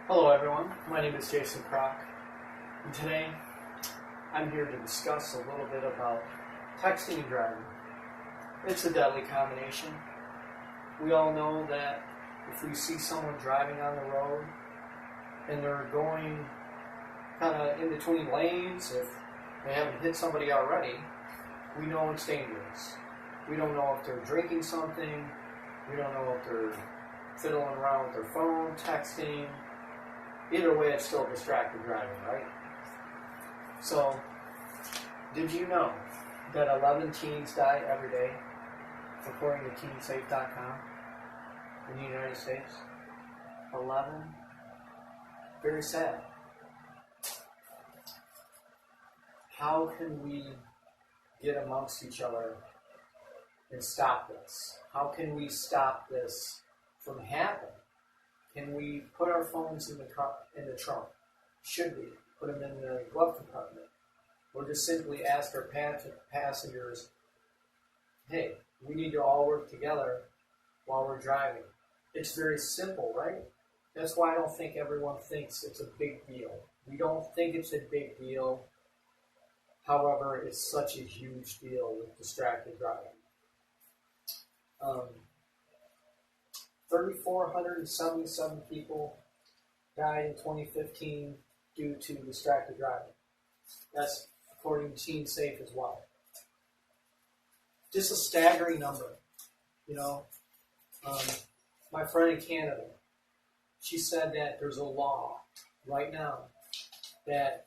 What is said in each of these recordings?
Hello everyone, my name is Jason Kroc, and today I'm here to discuss a little bit about texting and driving. It's a deadly combination. We all know that if we see someone driving on the road and they're going kind of in between lanes, if they haven't hit somebody already, we know it's dangerous. We don't know if they're drinking something, we don't know if they're fiddling around with their phone, texting. Either way, it's still distracted driving, right? So, did you know that 11 teens die every day, according to teensafe.com, in the United States? 11? Very sad. How can we get amongst each other and stop this? How can we stop this from happening? Can we put our phones in the trunk? Should we put them in the glove compartment? Or just simply ask our passengers, hey, we need to all work together while we're driving. It's very simple, right? That's why I don't think everyone thinks it's a big deal. We don't think it's a big deal. However, it's such a huge deal with distracted driving. 3,477 people died in 2015 due to distracted driving. That's according to TeenSafe as well. Just a staggering number, you know. My friend in Canada, she said that there's a law right now that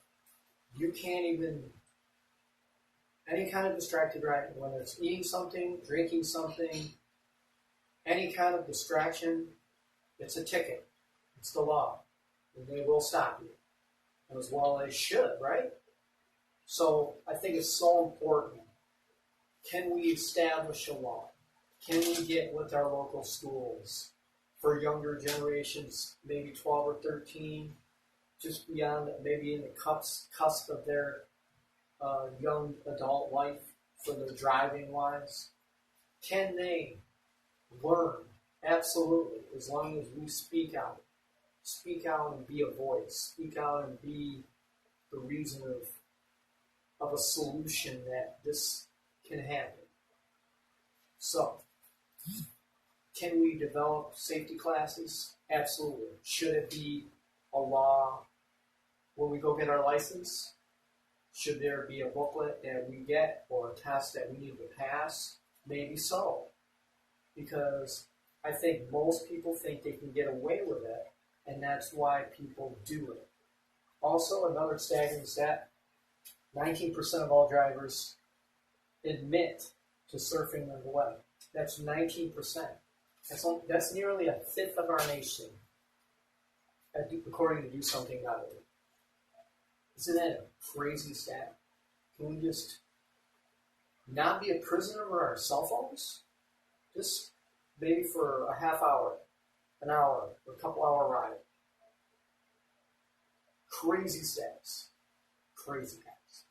you can't even, any kind of distracted driving, whether it's eating something, drinking something, any kind of distraction, it's a ticket. It's the law. And they will stop you. As well they should, right? So I think it's so important. Can we establish a law? Can we get with our local schools for younger generations, maybe 12 or 13, just beyond, maybe in the cusp of their young adult life for their driving wise? Can they learn? Absolutely, as long as we speak out. Speak out and be a voice. Speak out and be the reason of a solution that this can happen. So, can we develop safety classes? Absolutely. Should it be a law when we go get our license? Should there be a booklet that we get or a test that we need to pass? Maybe so. Because I think most people think they can get away with it, and that's why people do it. Also, another staggering stat, 19% of all drivers admit to surfing on the web. That's 19%. That's nearly a fifth of our nation, according to DoSomething.org. Isn't that a crazy stat? Can we just not be a prisoner of our cell phones? Just maybe for a half hour, an hour, or a couple hour ride. Crazy stats. Crazy stats.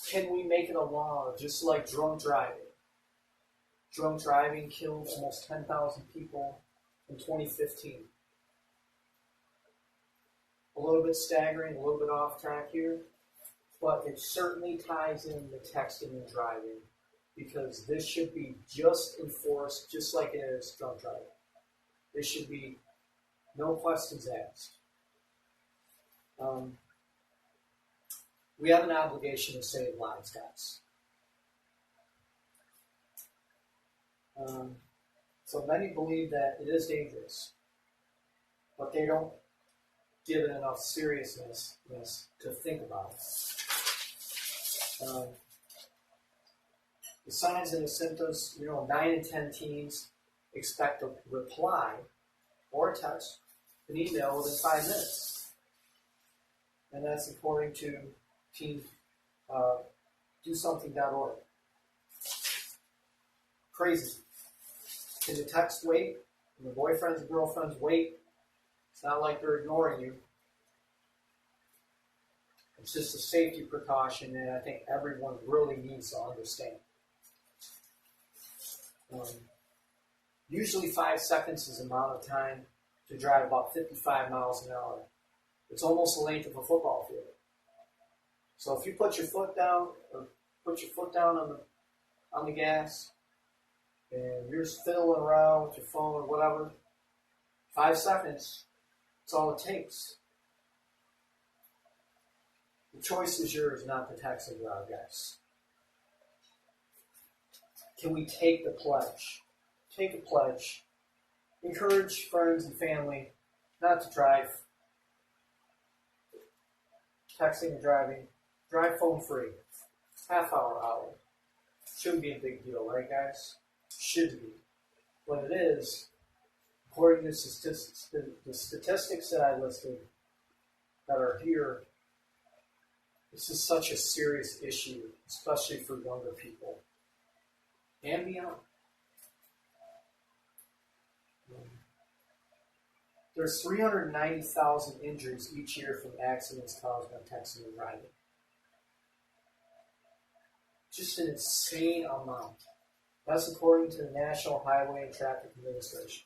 Can we make it a law just like drunk driving? Drunk driving killed almost 10,000 people in 2015. A little bit staggering, a little bit off track here, but it certainly ties in the texting and driving, because this should be just enforced just like it is drunk driving. There should be no questions asked. We have an obligation to save lives, guys. So many believe that it is dangerous, but they don't give it enough seriousness to think about it. The signs and the symptoms, 9 in 10 teens expect a reply or a text, an email within 5 minutes. And that's according to DoSomething.org. Crazy. Can the text wait? Can the boyfriends and girlfriends wait? It's not like they're ignoring you. It's just a safety precaution that I think everyone really needs to understand. Usually 5 seconds is the amount of time to drive about 55 miles an hour. It's almost the length of a football field. So if you put your foot down, or put your foot down on the gas, and you're just fiddling around with your phone or whatever, 5 seconds, that's all it takes. The choice is yours, not the text and drive, guys. Can we take the pledge? Take a pledge. Encourage friends and family not to drive. Texting and driving. Drive phone free. Half hour. Shouldn't be a big deal, right, guys? Should be. But it is, according to the statistics that I listed that are here, this is such a serious issue, especially for younger people and beyond. There's 390,000 injuries each year from accidents caused by texting and driving. Just an insane amount. That's according to the National Highway and Traffic Administration.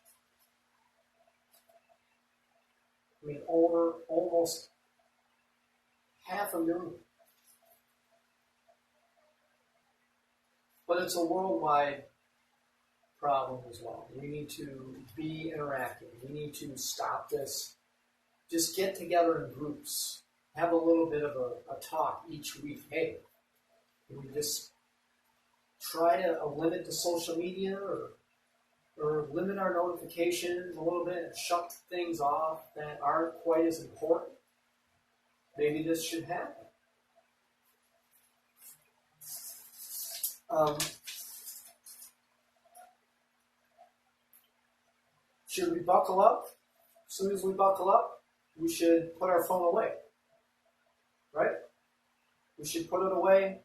I mean, over almost 500,000. But it's a worldwide problem as well. We need to be interactive. We need to stop this. Just get together in groups. Have a little bit of a talk each week. Hey, can we just try to limit the social media or limit our notifications a little bit and shut things off that aren't quite as important? Maybe this should happen. Should we buckle up? As soon as we buckle up, we should put our phone away. Right? We should put it away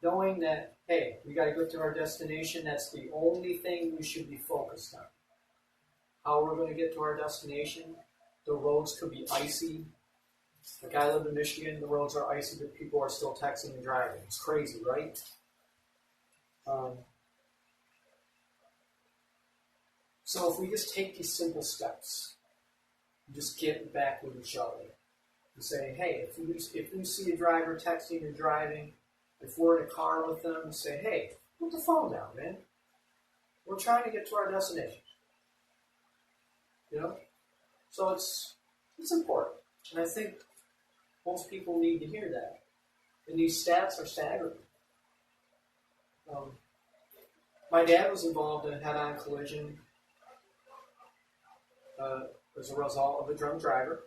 knowing that, hey, we got to get to our destination. That's the only thing we should be focused on. How we're going to get to our destination. The roads could be icy. Like I live in Michigan, the roads are icy, but people are still texting and driving. It's crazy, right? So if we just take these simple steps, just get back with each other and say, hey, if we see a driver texting and driving, if we're in a car with them, say, hey, put the phone down, man. We're trying to get to our destination. You know? So it's important. And I think most people need to hear that. And these stats are staggering. My dad was involved in a head-on collision as a result of a drunk driver.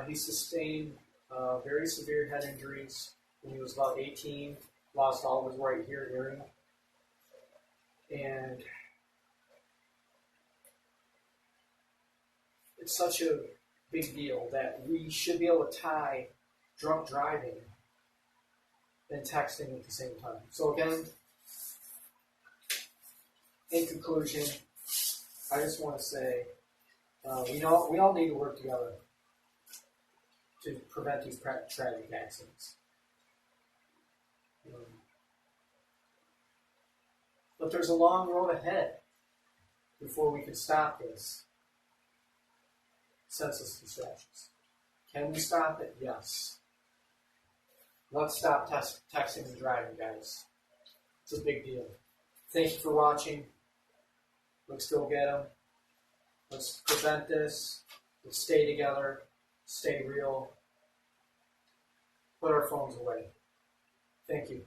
He sustained very severe head injuries when he was about 18, lost all of his right hearing. And it's such a big deal that we should be able to tie drunk driving and texting at the same time. So again, in conclusion, I just want to say, we all need to work together to prevent these tragic accidents. But there's a long road ahead before we can stop this senseless distractions. Can we stop it? Yes. Let's stop texting and driving, guys. It's a big deal. Thank you for watching. Let's go get them. Let's prevent this. Let's stay together. Stay real. Put our phones away. Thank you.